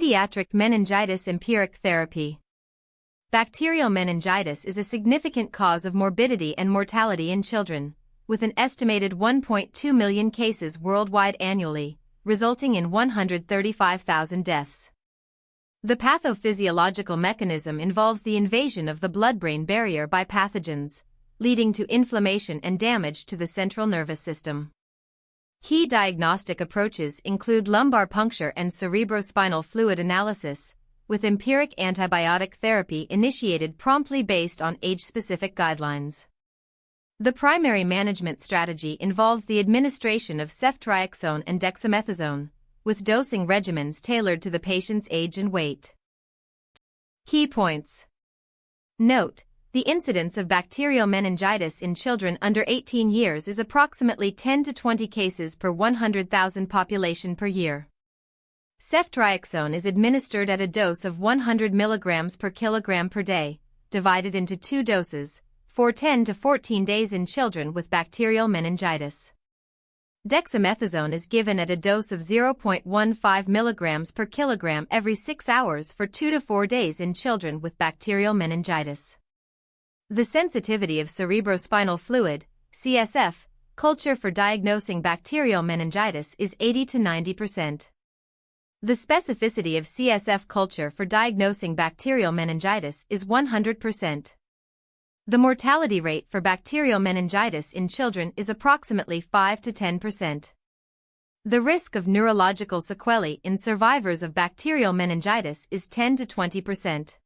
Pediatric meningitis empiric therapy. Bacterial meningitis is a significant cause of morbidity and mortality in children, with an estimated 1.2 million cases worldwide annually, resulting in 135,000 deaths. The pathophysiological mechanism involves the invasion of the blood-brain barrier by pathogens, leading to inflammation and damage to the central nervous system. Key diagnostic approaches include lumbar puncture and cerebrospinal fluid analysis, with empiric antibiotic therapy initiated promptly based on age-specific guidelines. The primary management strategy involves the administration of ceftriaxone and dexamethasone, with dosing regimens tailored to the patient's age and weight. Key points. Note: the incidence of bacterial meningitis in children under 18 years is approximately 10 to 20 cases per 100,000 population per year. Ceftriaxone is administered at a dose of 100 mg per kilogram per day, divided into 2 doses, for 10 to 14 days in children with bacterial meningitis. Dexamethasone is given at a dose of 0.15 mg per kilogram every 6 hours for 2 to 4 days in children with bacterial meningitis. The sensitivity of cerebrospinal fluid, CSF, culture for diagnosing bacterial meningitis is 80 to 90%. The specificity of CSF culture for diagnosing bacterial meningitis is 100%. The mortality rate for bacterial meningitis in children is approximately 5 to 10%. The risk of neurological sequelae in survivors of bacterial meningitis is 10 to 20%.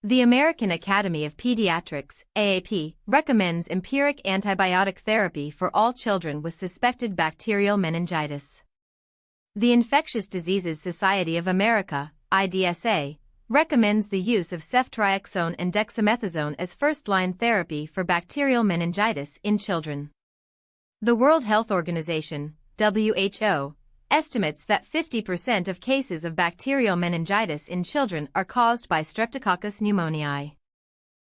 The American Academy of Pediatrics, AAP, recommends empiric antibiotic therapy for all children with suspected bacterial meningitis. The Infectious Diseases Society of America, IDSA, recommends the use of ceftriaxone and dexamethasone as first-line therapy for bacterial meningitis in children. The World Health Organization, WHO, estimates that 50% of cases of bacterial meningitis in children are caused by Streptococcus pneumoniae.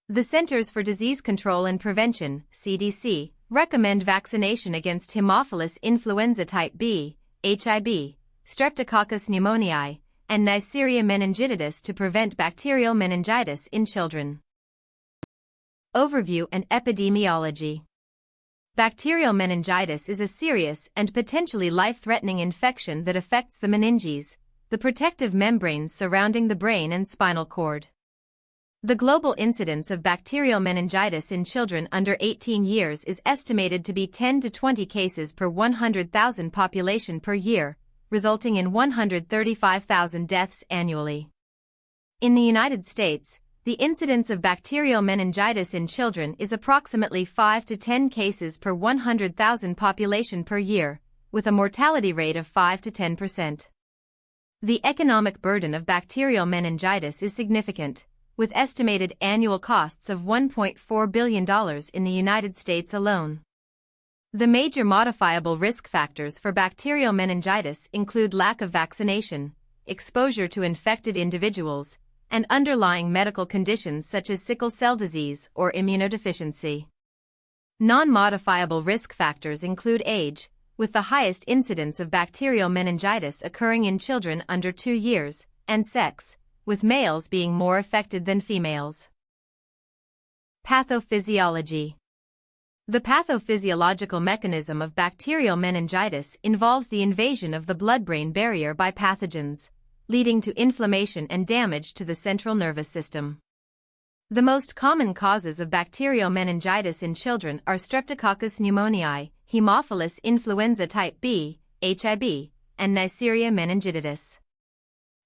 The Centers for Disease Control and Prevention, CDC, recommend vaccination against Haemophilus influenza type B, HIB, Streptococcus pneumoniae, and Neisseria meningitidis to prevent bacterial meningitis in children. Overview and epidemiology. Bacterial meningitis is a serious and potentially life-threatening infection that affects the meninges, the protective membranes surrounding the brain and spinal cord. The global incidence of bacterial meningitis in children under 18 years is estimated to be 10 to 20 cases per 100,000 population per year, resulting in 135,000 deaths annually. In the United States, the incidence of bacterial meningitis in children is approximately 5 to 10 cases per 100,000 population per year, with a mortality rate of 5 to 10%. The economic burden of bacterial meningitis is significant, with estimated annual costs of $1.4 billion in the United States alone. The major modifiable risk factors for bacterial meningitis include lack of vaccination, exposure to infected individuals, and underlying medical conditions such as sickle cell disease or immunodeficiency. Non-modifiable risk factors include age, with the highest incidence of bacterial meningitis occurring in children under 2 years, and sex, with males being more affected than females. Pathophysiology. The pathophysiological mechanism of bacterial meningitis involves the invasion of the blood-brain barrier by pathogens, leading to inflammation and damage to the central nervous system. The most common causes of bacterial meningitis in children are Streptococcus pneumoniae, Haemophilus influenza type B, HIB, and Neisseria meningitidis.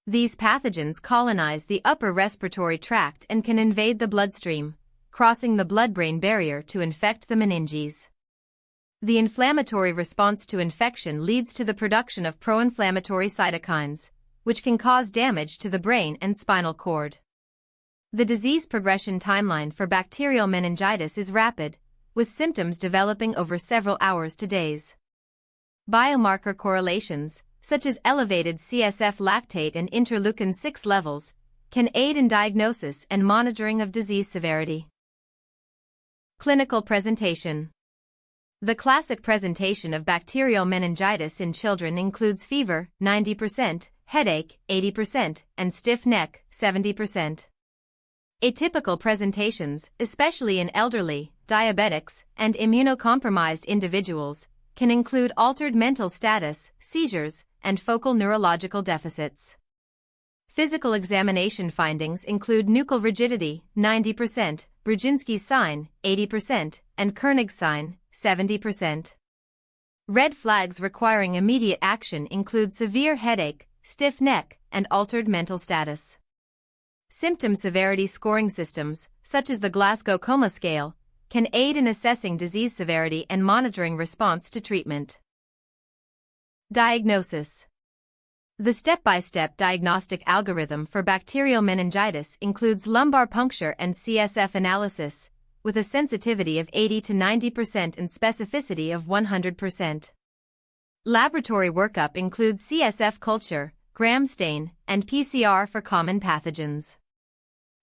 These pathogens colonize the upper respiratory tract and can invade the bloodstream, crossing the blood-brain barrier to infect the meninges. The inflammatory response to infection leads to the production of pro-inflammatory cytokines, which can cause damage to the brain and spinal cord. The disease progression timeline for bacterial meningitis is rapid, with symptoms developing over several hours to days. Biomarker correlations, such as elevated CSF lactate and interleukin-6 levels, can aid in diagnosis and monitoring of disease severity. Clinical presentation. The classic presentation of bacterial meningitis in children includes fever, 90%, headache 80%, and stiff neck 70%. Atypical presentations, especially in elderly, diabetics, and immunocompromised individuals, can include altered mental status, seizures, and focal neurological deficits. Physical examination findings include nuchal rigidity 90%, Brudzinski's sign 80%, and Koenig's sign 70%. Red flags requiring immediate action include severe headache, stiff neck, and altered mental status. Symptom severity scoring systems, such as the Glasgow Coma Scale, can aid in assessing disease severity and monitoring response to treatment. Diagnosis. The step-by-step diagnostic algorithm for bacterial meningitis includes lumbar puncture and CSF analysis, with a sensitivity of 80 to 90% and specificity of 100%. Laboratory workup includes CSF culture, gram stain, and PCR for common pathogens.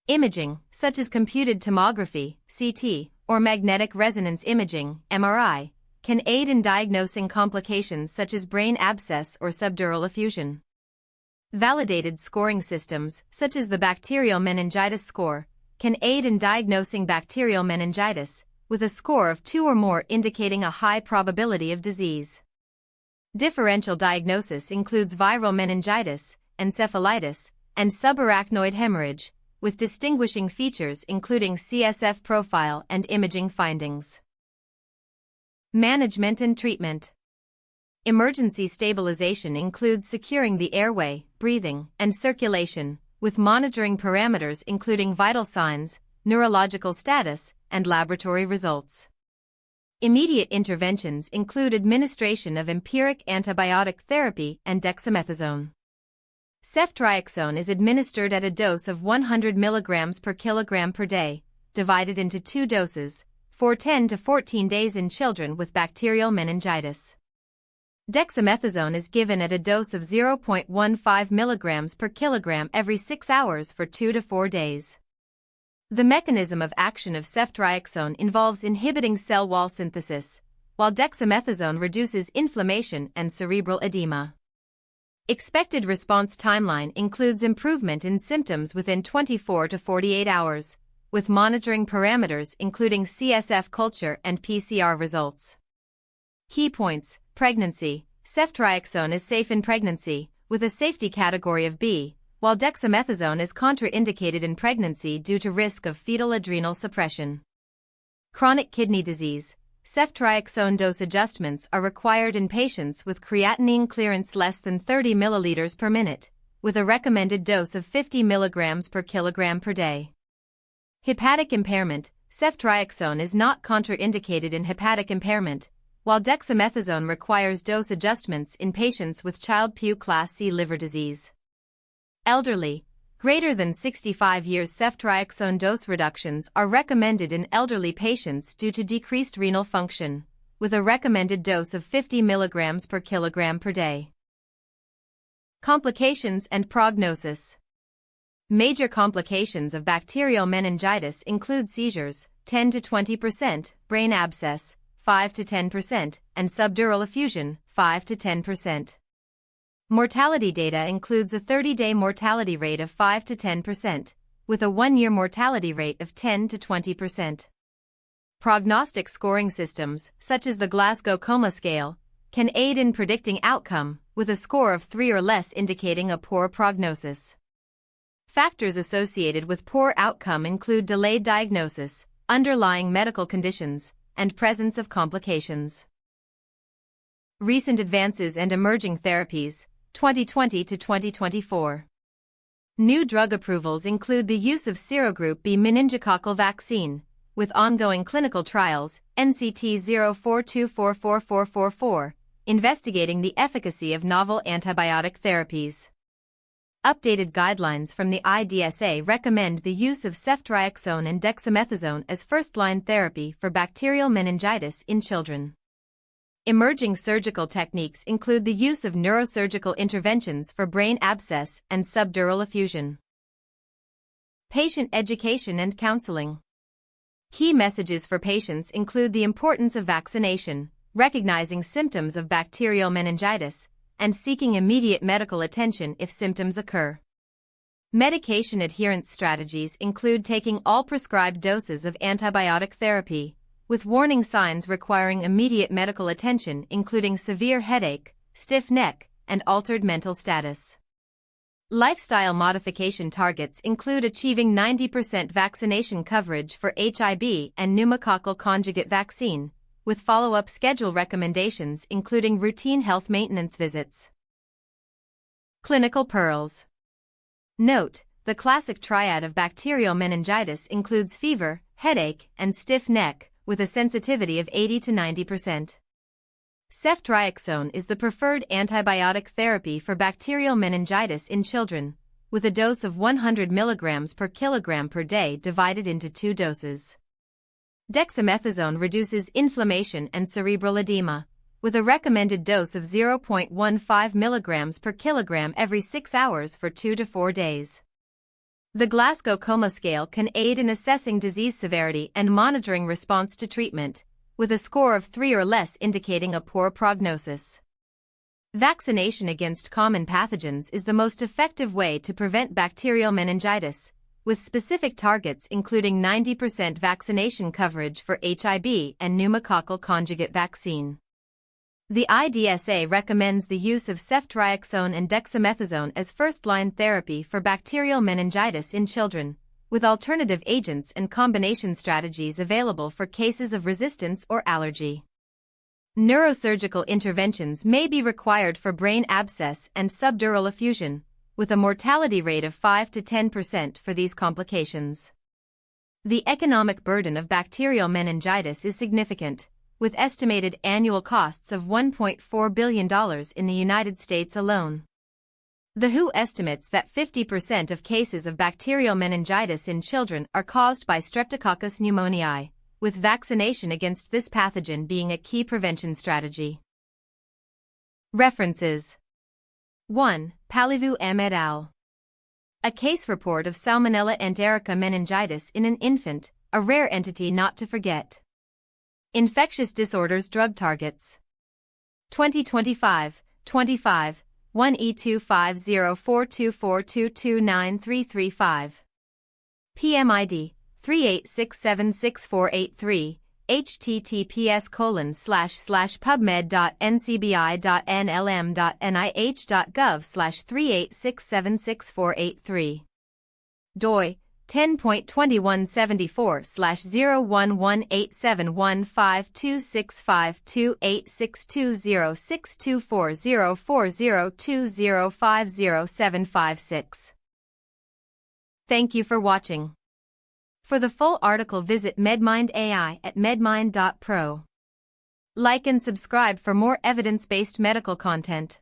Imaging, such as computed tomography, CT, or magnetic resonance imaging, MRI, can aid in diagnosing complications such as brain abscess or subdural effusion. Validated scoring systems, such as the bacterial meningitis score, can aid in diagnosing bacterial meningitis, with a score of 2 or more indicating a high probability of disease. Differential diagnosis includes viral meningitis, encephalitis, and subarachnoid hemorrhage, with distinguishing features including CSF profile and imaging findings. Management and treatment. Emergency stabilization includes securing the airway, breathing, and circulation, with monitoring parameters including vital signs, neurological status, and laboratory results. Immediate interventions include administration of empiric antibiotic therapy and dexamethasone. Ceftriaxone is administered at a dose of 100 mg per kilogram per day, divided into 2 doses, for 10 to 14 days in children with bacterial meningitis. Dexamethasone is given at a dose of 0.15 mg per kilogram every 6 hours for 2 to 4 days. The mechanism of action of ceftriaxone involves inhibiting cell wall synthesis, while dexamethasone reduces inflammation and cerebral edema. Expected response timeline includes improvement in symptoms within 24 to 48 hours, with monitoring parameters including CSF culture and PCR results. Key points: pregnancy. Ceftriaxone is safe in pregnancy, with a safety category of B, while dexamethasone is contraindicated in pregnancy due to risk of fetal adrenal suppression. Chronic kidney disease. Ceftriaxone dose adjustments are required in patients with creatinine clearance less than 30 ml per minute, with a recommended dose of 50 mg per kilogram per day. Hepatic impairment. Ceftriaxone is not contraindicated in hepatic impairment, while dexamethasone requires dose adjustments in patients with Child-Pugh class C liver disease. Elderly. Greater than 65 years. Ceftriaxone dose reductions are recommended in elderly patients due to decreased renal function, with a recommended dose of 50 mg per kilogram per day. Complications and prognosis. Major complications of bacterial meningitis include seizures, 10 to 20%, brain abscess, 5 to 10%, and subdural effusion, 5 to 10%. Mortality data includes a 30-day mortality rate of 5 to 10%, with a 1-year mortality rate of 10 to 20%. Prognostic scoring systems, such as the Glasgow Coma Scale, can aid in predicting outcome, with a score of 3 or less indicating a poor prognosis. Factors associated with poor outcome include delayed diagnosis, underlying medical conditions, and presence of complications. Recent advances and emerging therapies, 2020 to 2024. New drug approvals include the use of serogroup B meningococcal vaccine, with ongoing clinical trials, NCT 04244444, investigating the efficacy of novel antibiotic therapies. Updated guidelines from the IDSA recommend the use of ceftriaxone and dexamethasone as first-line therapy for bacterial meningitis in children. Emerging surgical techniques include the use of neurosurgical interventions for brain abscess and subdural effusion. Patient education and counseling. Key messages for patients include the importance of vaccination, recognizing symptoms of bacterial meningitis, and seeking immediate medical attention if symptoms occur. Medication adherence strategies include taking all prescribed doses of antibiotic therapy, with warning signs requiring immediate medical attention including severe headache, stiff neck, and altered mental status. Lifestyle modification targets include achieving 90% vaccination coverage for HIV and pneumococcal conjugate vaccine, with follow-up schedule recommendations including routine health maintenance visits. Clinical pearls. Note, the classic triad of bacterial meningitis includes fever, headache, and stiff neck, with a sensitivity of 80 to 90%. Ceftriaxone is the preferred antibiotic therapy for bacterial meningitis in children, with a dose of 100 mg per kilogram per day divided into 2 doses. Dexamethasone reduces inflammation and cerebral edema, with a recommended dose of 0.15 mg per kilogram every 6 hours for 2 to 4 days. The Glasgow Coma Scale can aid in assessing disease severity and monitoring response to treatment, with a score of 3 or less indicating a poor prognosis. Vaccination against common pathogens is the most effective way to prevent bacterial meningitis, with specific targets including 90% vaccination coverage for HIV and pneumococcal conjugate vaccine. The IDSA recommends the use of ceftriaxone and dexamethasone as first-line therapy for bacterial meningitis in children, with alternative agents and combination strategies available for cases of resistance or allergy. Neurosurgical interventions may be required for brain abscess and subdural effusion, with a mortality rate of 5 to 10% for these complications. The economic burden of bacterial meningitis is significant, with estimated annual costs of $1.4 billion in the United States alone. The WHO estimates that 50% of cases of bacterial meningitis in children are caused by Streptococcus pneumoniae, with vaccination against this pathogen being a key prevention strategy. References. 1. Palivu M. et al. A case report of Salmonella enterica meningitis in an infant, a rare entity not to forget. Infectious Disorders Drug Targets. 2025, 25, 1E2504242293335. PMID 386764883, https://pubmed.ncbi.nlm.nih.gov/386764883. doi 10.2174/011871526528620404020500756. Thank you for watching. For the full article visit MedMind AI at medmind.pro. Like and subscribe for more evidence-based medical content.